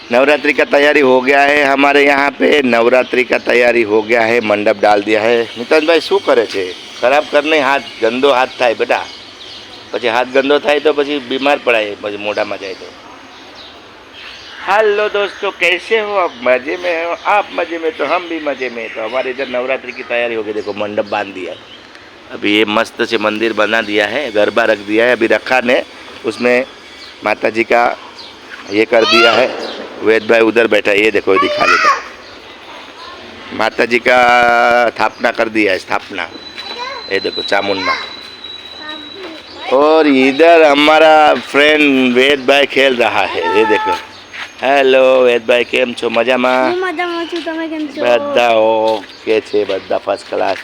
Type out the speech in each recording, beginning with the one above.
नवरात्रि का तैयारी हो गया है हमारे यहाँ पे। नवरात्रि का तैयारी हो गया है, मंडप डाल दिया है। मितान भाई શું કરે છે? ખરાબ કરને હાથ, ગંદો હાથ થાય બેટા, પછી હાથ ગંદો થાય તો પછી બીમાર પડાય, પછી મોઢામાં જાય તો। हेलो दोस्तों, कैसे हो आप? मज़े में हो आप? मज़े में तो हम भी मज़े में। तो हमारे इधर नवरात्रि की तैयारी हो गई। देखो मंडप बांध दिया है, अभी ये मस्त से मंदिर बना दिया है, गरबा रख दिया है। अभी रखा ने उसमें माता जी का ये कर दिया है। वेद भाई उधर बैठा है, ये देखो दिखा देता, माता जी का स्थापना कर दिया है, स्थापना, ये देखो चामुंडा। और इधर हमारा फ्रेंड वेद भाई खेल रहा है, ये देखो। हेलो वेद भाई, केम छो? मजामा? बदा ओके छे, बदा फर्स्ट क्लास।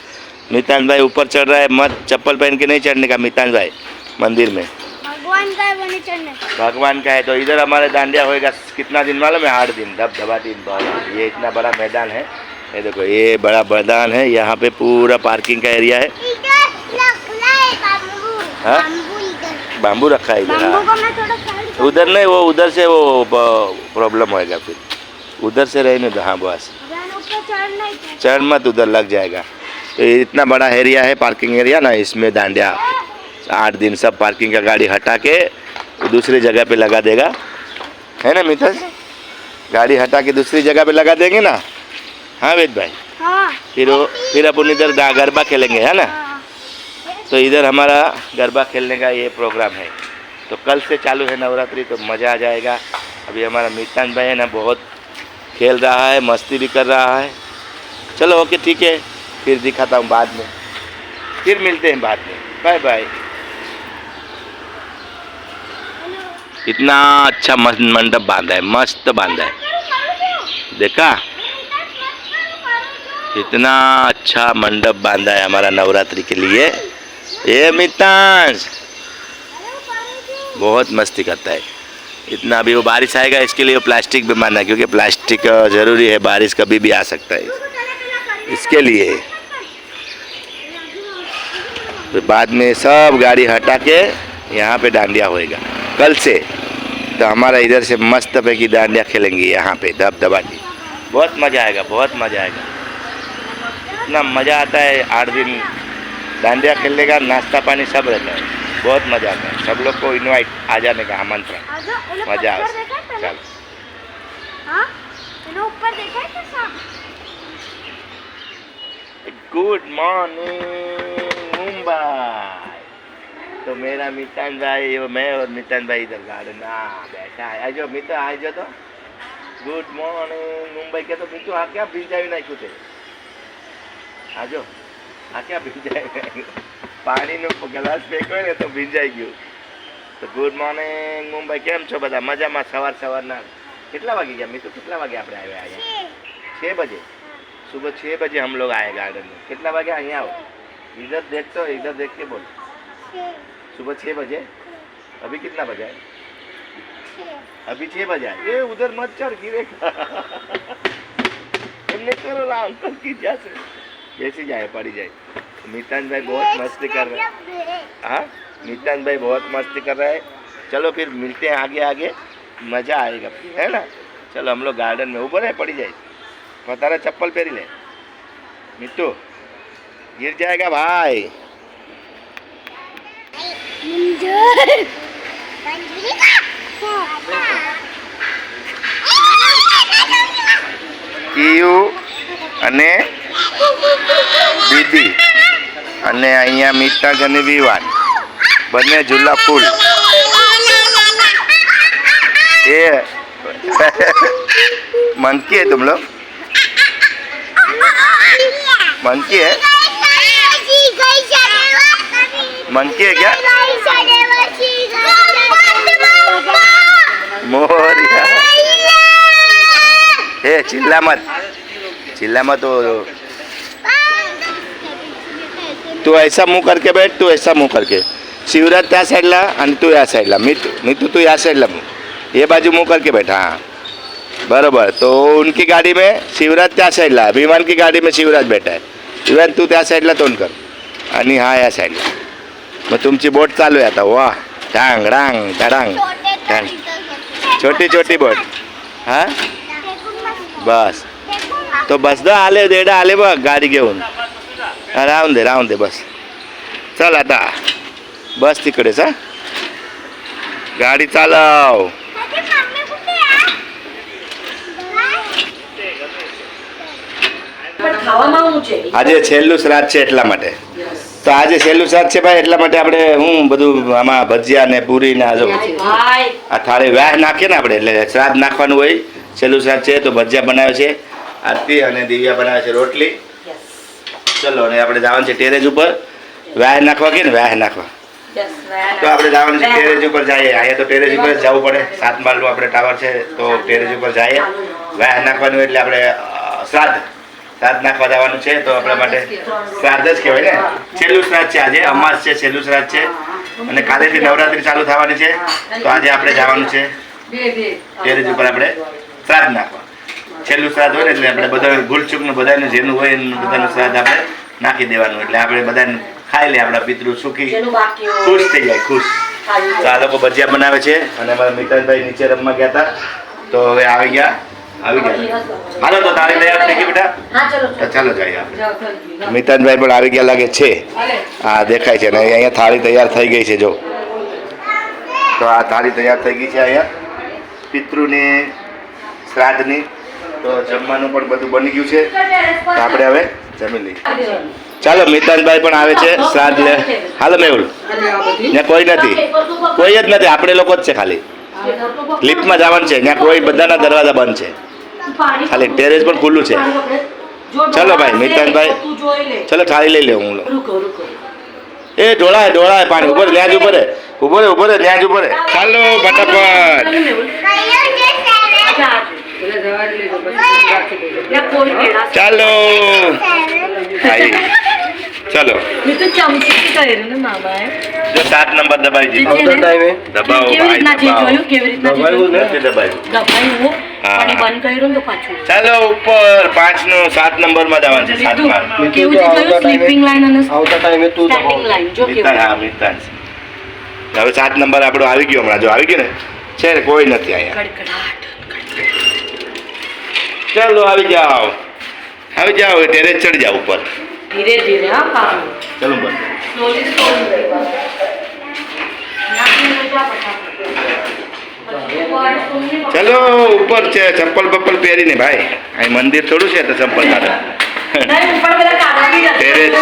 मितान भाई ऊपर चढ़ रहा है, मत चप्पल पहन के नहीं चढ़ने का मितान भाई मंदिर में। भगवान का है वो नहीं चढ़ने का। भगवान का है। तो इधर हमारे दांडिया होएगा कितना दिन मालूम है? 8 दिन, धबधबा दिन। ये इतना बड़ा मैदान है, ये देखो ये बड़ा मैदान है। यहाँ पे पूरा पार्किंग का एरिया है। हाँ? बाम्बू रखा है इधर। उधर नहीं, वो उधर से वो प्रॉब्लम होएगा, फिर उधर से रहने दो। हाँ बस, चढ़ मत, उधर लग जाएगा। तो इतना बड़ा एरिया है, पार्किंग एरिया ना, इसमें दांडिया 8 दिन सब पार्किंग का गाड़ी हटा के दूसरी जगह पे लगा देगा, है ना मिथल? गाड़ी हटा के दूसरी जगह पे लगा देंगे ना। हाँ वेद भाई। हाँ। फिर अपन इधर गरबा खेलेंगे, है ना। तो इधर हमारा गरबा खेलने का ये प्रोग्राम है। तो कल से चालू है नवरात्रि, तो मज़ा आ जाएगा। अभी हमारा मितान भाई है ना, बहुत खेल रहा है, मस्ती भी कर रहा है। चलो ओके ठीक है, फिर दिखाता हूँ बाद में, फिर मिलते हैं बाद में। Bye bye. इतना अच्छा मंडप बांधा है, मस्त बांधा है, देखा? इतना अच्छा मंडप बांधा है हमारा नवरात्रि के लिए। ये मितांश बहुत मस्ती करता है इतना। अभी वो बारिश आएगा, इसके लिए वो प्लास्टिक भी बांधा है, क्योंकि प्लास्टिक ज़रूरी है, बारिश कभी भी आ सकता है, इसके लिए। तो बाद में सब गाड़ी हटा के यहाँ पे डांडिया होएगा कल से। तो हमारा इधर से मस्त पैकी डांडिया खेलेंगे यहाँ पे, धबधबा की। बहुत मज़ा आएगा, बहुत मज़ा आएगा। इतना मज़ा आता है 8 दिन डांडिया खेलने का, नाश्ता पानी सब रहता है, बहुत मज़ा आता है। सब लोग को इनवाइट आ जाने का आमंत्रण, मज़ा आ। चल गुड मॉर्निंग मुंबई। तो मेरा मितान भाई, मैं और मितान भाई इधर गार्डन बैठा है। आजो मित्र, आजो तो गुड मॉर्निंग मुंबई के। तो मित्र आ क्या भीजावी ना कुछ, आजो आ क्या भीजाए, पानी नो ग्लास फेंको ने तो भीजाई गयो। तो गुड मॉर्निंग मुंबई, केम छो बधा? मजामा? सवार ना कितना वागे गया मित्र? कितना वागे आपने आए? आए 6 बजे, सुबह 6 बजे हम लोग आए गार्डन में। कितना वागे यहाँ आओ? इधर देख, तो इधर देख के बोल। सुबह 6 बजे। अभी कितना बजा है? अभी 6 बजा है। ये उधर मत चढ़, गिरेगा। करो अंकल की जैसे जैसे जाए पड़ी जाए। मितान भाई बहुत मस्ती कर रहे हैं। हाँ, मितान भाई बहुत मस्ती कर रहा है। चलो फिर मिलते हैं आगे आगे, मज़ा आएगा, है ना। चलो हम लोग गार्डन में ऊपर है, पड़ी जाए। बता रहा चप्पल पहन ले मिट्टू, गिर जाएगा भाई। ઈયુ અને દીદી અને અહીંયા મિતાજ અને વિવાન બંને ઝૂલા ફૂલ। એ मंकी है तुम लोग? मंकी है? मंकी है क्या? मोरिया। ए चिल्ला मत, चिल्ला मत। तू ऐसा मुंह करके बैठ, तू ऐसा मुंह करके। शिवराज त्या साईडला आणि तू या साईडला। मितू तू या साईडला, ये बाजू मुंह करके बैठा। हाँ बरोबर। तो उनकी गाड़ी में शिवराज त्या साईडला, विमान की गाड़ी में शिवराज बैठा है। विमान तू त्या साईडला तोंड कर आणि हा या साईडला। मग तुमची बोट चालू आहे आता। वाह, डांग डांग डांग डांग, छोटी छोटी बोट। हा बस तो बस दा आले देडा आले बघ गाडी घेऊन राहून दे बस चल आता बस तिकडेच हा गाडी चालव આજે છેલ્લું શ્રાદ્ધ છે એટલા માટે તો આજે છેલ્લું શ્રાદ્ધ છે ભાઈ એટલા માટે આપણે હું બધું આમાં ભજીયા ને પૂરી ને આ થાળી વ્યાહ નાખીએ ને આપણે એટલે શ્રાદ્ધ નાખવાનું હોય છેલ્લું શ્રાદ્ધ છે તો ભજીયા બનાવે છે આરતી અને દિવ્યા બનાવે છે રોટલી ચલો અને આપણે જવાનું છે ટેરેસ ઉપર વ્યાહ નાખવા કે ને વ્યાહ નાખવા તો આપણે જવાનું છે ટેરેસ ઉપર જઈએ અહીંયા તો ટેરેસ ઉપર જ જવું પડે 7 માળનું આપણે ટાવર છે તો ટેરેસ ઉપર જઈએ વ્યાહ નાખવાનું એટલે આપણે શ્રાદ્ધ નાખવા જવાનું છે તો આપણા માટે શ્રાદ્ધ જ કહેવાય ને છેલ્લું શ્રાદ્ધ છે આજે અમાસ છે છેલ્લું શ્રાદ્ધ છે અને કાલેથી નવરાત્રી ચાલુ થવાની છે તો આજે આપણે જવાનું છે ટેરેસ ઉપર આપણે શ્રાદ્ધ નાખવા છેલ્લું શ્રાદ્ધ હોય ને એટલે આપણે બધા ભૂલચૂકનું બધાનું જેનું હોય એનું બધાનું શ્રાદ્ધ આપણે નાખી દેવાનું એટલે આપણે બધાને ખાઈ લે આપણા પિતૃ સુખી ખુશ થઈ જાય ખુશ તો આ લોકો ભજીયા બનાવે છે અને અમારા મિતાનભાઈ નીચે રમવા ગયા હતા તો હવે આવી ગયા હાલો તો તારી તૈયાર થઈ ગઈ બેટા તો ચાલો જઈએ આપણે મિતાનભાઈ પણ આવી ગયા લાગે છે હા દેખાય છે ને અહીંયા થાળી તૈયાર થઈ ગઈ છે જો તો આ થાળી તૈયાર થઈ ગઈ છે અહીંયા પિતૃની શ્રાદ્ધની તો જમવાનું પણ બધું બની ગયું છે તો આપણે હવે જમી લઈએ ચાલો મિતાનભાઈ પણ આવે છે શ્રાદ્ધ લે હાલો મેહુલ ત્યાં કોઈ નથી કોઈ જ નથી આપણે લોકો જ છે ખાલી લિફ્ટમાં જવાનું છે ત્યાં કોઈ બધાના દરવાજા બંધ છે ખાલી ટેરેસ પણ ખુલ્લું છે ચલો ભાઈ મિતાનભાઈ ચલો થાળી લઈ લે હું એ ઢોળાય પાણી ઉપર ત્યાં જ ઉભો રે ત્યાં જ ઉભો રે ચાલો ફટાફટ ચાલો ચલો જો 7 નંબર દબાઈ દીધો દબાવો ચાલો ઉપર 5 નો 7 નંબર માં જવાનું છે 7 માં સ્લીપિંગ લાઈન અને આવતા ટાઈમે તું સ્ટેન્ડિંગ લાઈન જો કેવું હવે 7 નંબર આપણો આવી ગયો હમણાં જો આવી ગયો ને છે ને કોઈ નથી અહીંયા ચાલો આવી જાઓ ટેરેસ ચડી જાઓ ઉપર ધીરે ધીરે હા કામ ચલો બસ ચલો ઉપર છે ચપ્પલ બપ્પલ પહેરીને ભાઈ અહીં મંદિર થોડું છે તો ચપ્પલ કાઢો ટેરેસ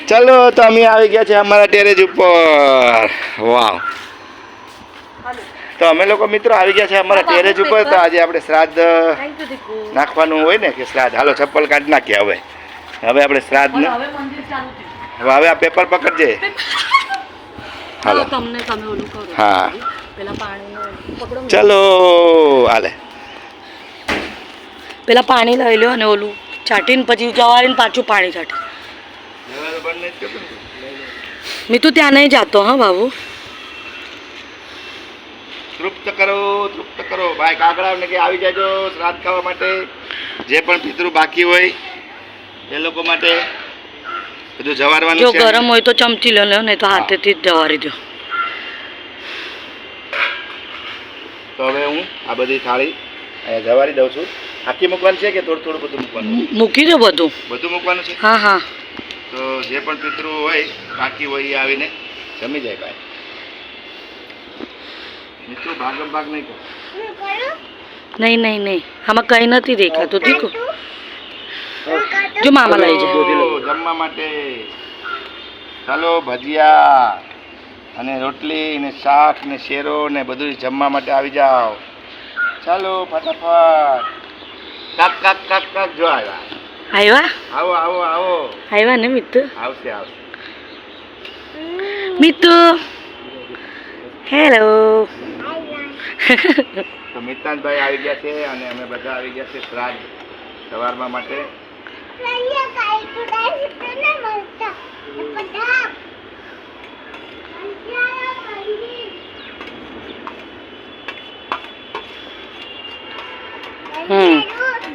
છે ચલો તો અમે આવી ગયા છે અમારા ટેરેસ ઉપર વાવ તો અમે લોકો મિત્રો આવી ગયા છે અમારા ટેરેસ ઉપર તો આજે આપણે શ્રાદ્ધ નાખવાનું હોય ને કે શ્રાદ્ધ હાલો ચપ્પલ કાઢી નાખીએ હવે આપણે શ્રાદ્ધ હવે આ પેપર પકડજે હાલો હા ચલો હાલે પેલા પાણી લઈ લો અને ઓલું ચાટીને પછી જવારીને પાછું પાણી ચાટી મેં તો ત્યાં નહીં જાતો હા બાબુ તૃપ્ત કરો ભાઈ કાગડાઓને કે આવી જાજો શ્રાદ્ધ ખાવા માટે જે પણ પિતૃ બાકી હોય એ લોકો માટે બધું જવારવાનું જો ગરમ હોય તો ચમચી લો નહીં તો હાથેથી જ જવારી દો તો હવે હું આ બધી થાળી અહીંયા જવારી દઉં છું આખી મૂકવાની છે કે થોડું બધું મૂકવાનું મૂકી દો બધું મૂકવાનું છે હા તો જે પણ પિતૃ હોય બાકી હોય એ આવીને જમી જાય ભાઈ મિત્રો ભાગ નહીં કરો નહીં આમાં કઈ નથી દેખાતું દીકુ જો મામા લઈ જાય જમવા માટે ચાલો ભજીયા અને રોટલી ને શાક ને શેરો ને બધું જમવા માટે આવી જાઓ ચાલો ફટાફટ કાક જો આવ્યા ને મિત્તુ આવશે મિત્તુ હેલો તો મિતાનભાઈ આવી ગયા છે અને અમે બધા આવી ગયા છે શ્રાદ્ધ સવારમાં માટે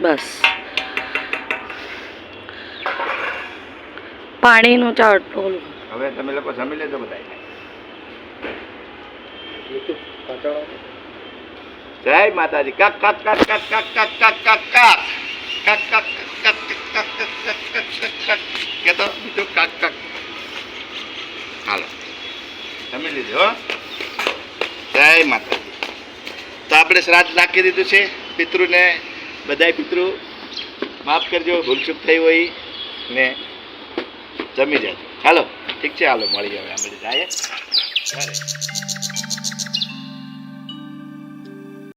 બસ પાણીનું ચાટ હવે તમે લોકો જમી લેજો બધા જય માતાજી. કક કક કક કક કક કક કક કક કક કક કક કે તો બીજું કક કક. હાલો જમી લીધું હો. જય માતાજી. તો આપણે શ્રાદ્ધ નાખી દીધું છે પિતૃને. બધાય પિતૃ માફ કરજો, ભૂલચૂક થઈ હોય ને જમી જાજો. હાલો ઠીક છે, હાલો મળીએ હવે. અમે જાય ઘરે.